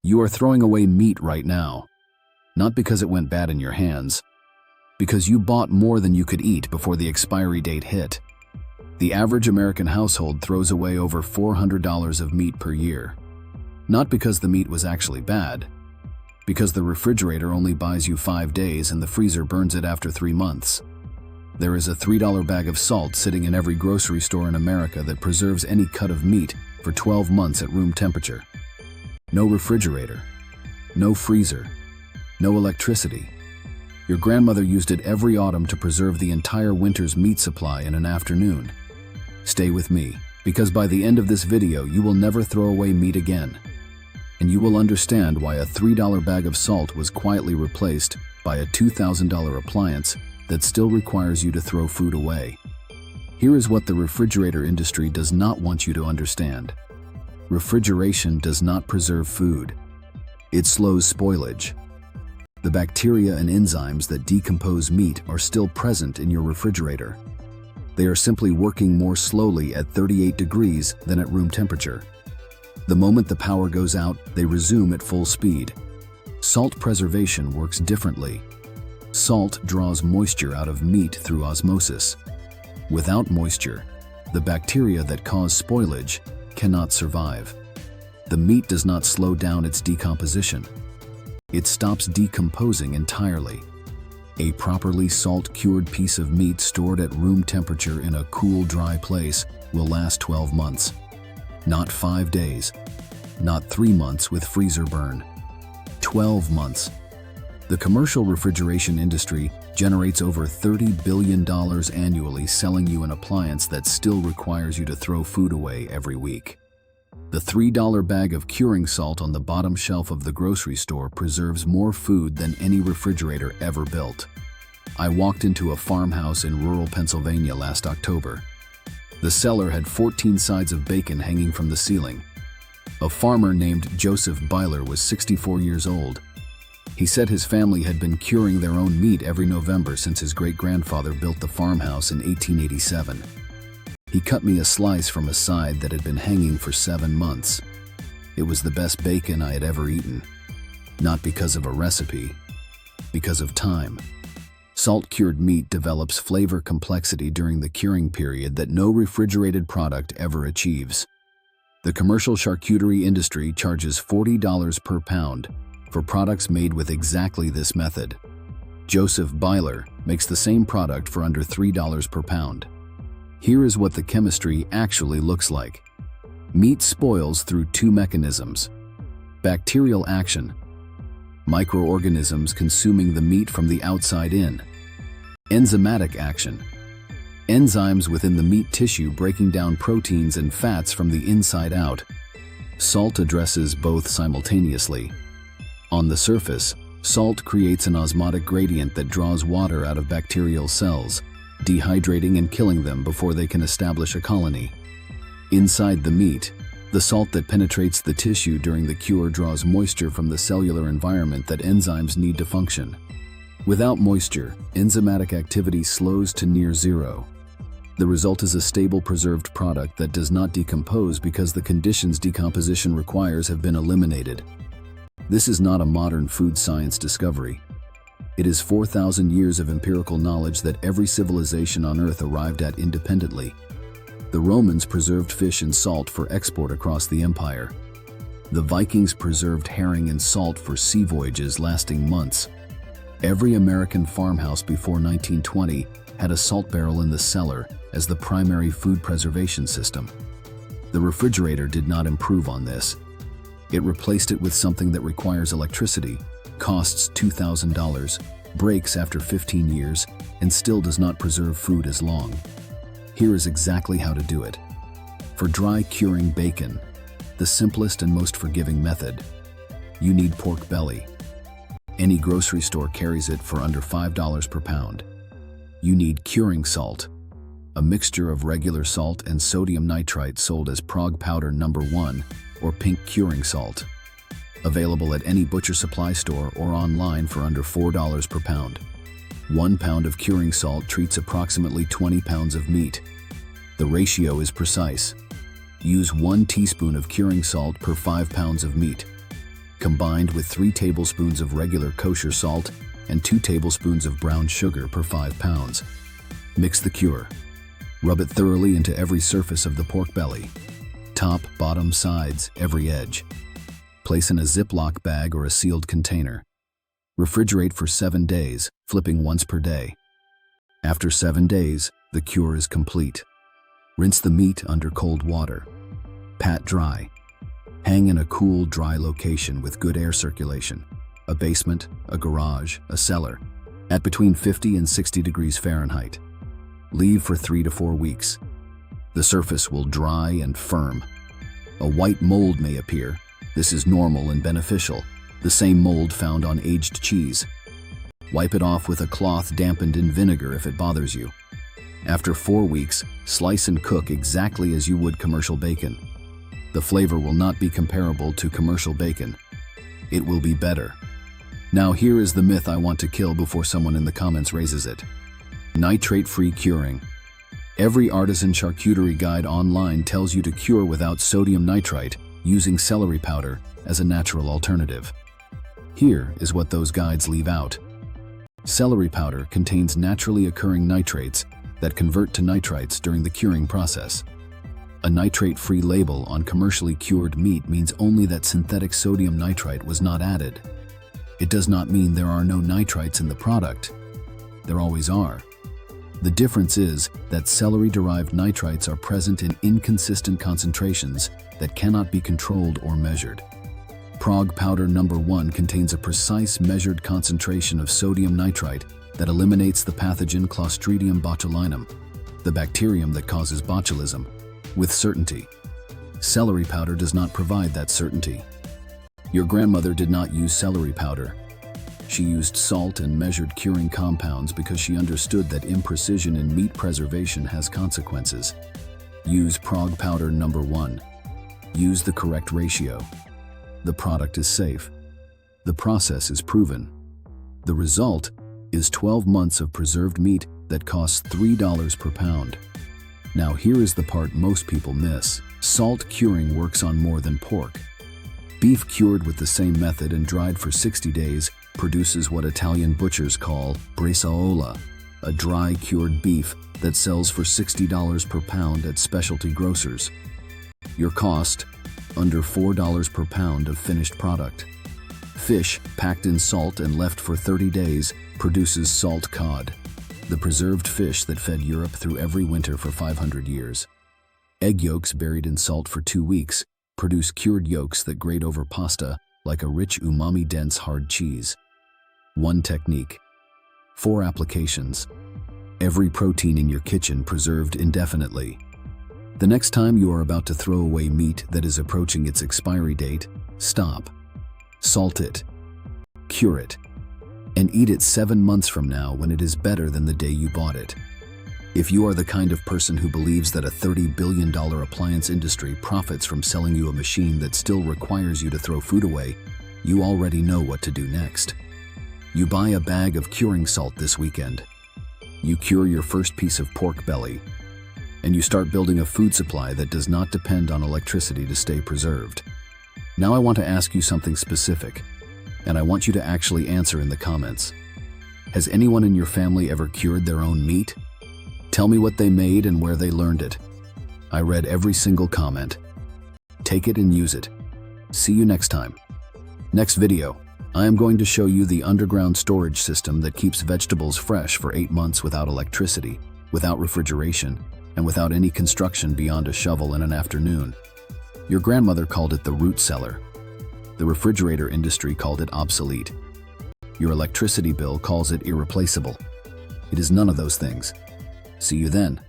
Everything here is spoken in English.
You are throwing away meat right now, not because it went bad in your hands, because you bought more than you could eat before the expiry date hit. The average American household throws away over $400 of meat per year. Not because the meat was actually bad, because the refrigerator only buys you 5 days and the freezer burns it after 3 months. There is a $3 bag of salt sitting in every grocery store in America that preserves any cut of meat for 12 months at room temperature. No refrigerator, no freezer, no electricity. Your grandmother used it every autumn to preserve the entire winter's meat supply in an afternoon. Stay with me, because by the end of this video you will never throw away meat again. And you will understand why a $3 bag of salt was quietly replaced by a $2,000 appliance that still requires you to throw food away. Here is what the refrigerator industry does not want you to understand. Refrigeration does not preserve food. It slows spoilage. The bacteria and enzymes that decompose meat are still present in your refrigerator. They are simply working more slowly at 38 degrees than at room temperature. The moment the power goes out, they resume at full speed. Salt preservation works differently. Salt draws moisture out of meat through osmosis. Without moisture, the bacteria that cause spoilage cannot survive. The meat does not slow down its decomposition. It stops decomposing entirely. A properly salt-cured piece of meat stored at room temperature in a cool, dry place will last 12 months. Not 5 days. Not 3 months with freezer burn. 12 months. The commercial refrigeration industry generates over $30 billion annually selling you an appliance that still requires you to throw food away every week. The $3 bag of curing salt on the bottom shelf of the grocery store preserves more food than any refrigerator ever built. I walked into a farmhouse in rural Pennsylvania last October. The cellar had 14 sides of bacon hanging from the ceiling. A farmer named Joseph Byler was 64 years old. He said his family had been curing their own meat every November since his great-grandfather built the farmhouse in 1887. He cut me a slice from a side that had been hanging for 7 months. It was the best bacon I had ever eaten. Not because of a recipe, because of time. Salt-cured meat develops flavor complexity during the curing period that no refrigerated product ever achieves. The commercial charcuterie industry charges $40 per pound for products made with exactly this method. Joseph Byler makes the same product for under $3 per pound. Here is what the chemistry actually looks like. Meat spoils through 2 mechanisms. Bacterial action. Microorganisms consuming the meat from the outside in. Enzymatic action. Enzymes within the meat tissue breaking down proteins and fats from the inside out. Salt addresses both simultaneously. On the surface, salt creates an osmotic gradient that draws water out of bacterial cells, dehydrating and killing them before they can establish a colony. Inside the meat, the salt that penetrates the tissue during the cure draws moisture from the cellular environment that enzymes need to function. Without moisture, enzymatic activity slows to near zero. The result is a stable preserved product that does not decompose because the conditions decomposition requires have been eliminated. This is not a modern food science discovery. It is 4,000 years of empirical knowledge that every civilization on Earth arrived at independently. The Romans preserved fish in salt for export across the empire. The Vikings preserved herring in salt for sea voyages lasting months. Every American farmhouse before 1920 had a salt barrel in the cellar as the primary food preservation system. The refrigerator did not improve on this. It replaced it with something that requires electricity, costs $2,000, breaks after 15 years, and still does not preserve food as long. Here is exactly how to do it. For dry curing bacon, the simplest and most forgiving method, you need pork belly. Any grocery store carries it for under $5 per pound. You need curing salt, a mixture of regular salt and sodium nitrite sold as Prague powder No. 1 or pink curing salt. Available at any butcher supply store or online for under $4 per pound. 1 pound of curing salt treats approximately 20 pounds of meat. The ratio is precise. Use 1 teaspoon of curing salt per 5 pounds of meat. combined with 3 tablespoons of regular kosher salt and 2 tablespoons of brown sugar per 5 pounds. Mix the cure. Rub it thoroughly into every surface of the pork belly. Top, bottom, sides, every edge. Place in a Ziploc bag or a sealed container. Refrigerate for 7 days, flipping once per day. After 7 days, the cure is complete. Rinse the meat under cold water. Pat dry. Hang in a cool, dry location with good air circulation. A basement, a garage, a cellar, at between 50 and 60 degrees Fahrenheit. Leave for 3 to 4 weeks. The surface will dry and firm. A white mold may appear. This is normal and beneficial, the same mold found on aged cheese. Wipe it off with a cloth dampened in vinegar if it bothers you. After 4 weeks, slice and cook exactly as you would commercial bacon. The flavor will not be comparable to commercial bacon. It will be better. Now here is the myth I want to kill before someone in the comments raises it. Nitrate-free curing. Every artisan charcuterie guide online tells you to cure without sodium nitrite using celery powder as a natural alternative. Here is what those guides leave out. Celery powder contains naturally occurring nitrates that convert to nitrites during the curing process. A nitrate-free label on commercially cured meat means only that synthetic sodium nitrite was not added. It does not mean there are no nitrites in the product. There always are. The difference is that celery-derived nitrites are present in inconsistent concentrations that cannot be controlled or measured. Prog powder number 1 contains a precise measured concentration of sodium nitrite that eliminates the pathogen Clostridium botulinum, the bacterium that causes botulism, with certainty. Celery powder does not provide that certainty. Your grandmother did not use celery powder. She used salt and measured curing compounds because she understood that imprecision in meat preservation has consequences. Use Prog powder number 1. Use the correct ratio. The product is safe. The process is proven. The result is 12 months of preserved meat that costs $3 per pound. Now here is the part most people miss. Salt curing works on more than pork. Beef cured with the same method and dried for 60 days produces what Italian butchers call bresaola, a dry cured beef that sells for $60 per pound at specialty grocers. Your cost, under $4 per pound of finished product. Fish packed in salt and left for 30 days produces salt cod, the preserved fish that fed Europe through every winter for 500 years. Egg yolks buried in salt for 2 weeks produce cured yolks that grate over pasta like a rich umami-dense hard cheese. 1 technique. 4 applications. Every protein in your kitchen preserved indefinitely. The next time you are about to throw away meat that is approaching its expiry date, stop. Salt it. Cure it. And eat it 7 months from now when it is better than the day you bought it. If you are the kind of person who believes that a $30 billion appliance industry profits from selling you a machine that still requires you to throw food away, you already know what to do next. You buy a bag of curing salt this weekend. You cure your first piece of pork belly. And you start building a food supply that does not depend on electricity to stay preserved. Now I want to ask you something specific, and I want you to actually answer in the comments. Has anyone in your family ever cured their own meat? Tell me what they made and where they learned it. I read every single comment. Take it and use it. See you next time. Next video, I am going to show you the underground storage system that keeps vegetables fresh for 8 months without electricity, without refrigeration, and without any construction beyond a shovel in an afternoon. Your grandmother called it the root cellar. The refrigerator industry called it obsolete. Your electricity bill calls it irreplaceable. It is none of those things. See you then.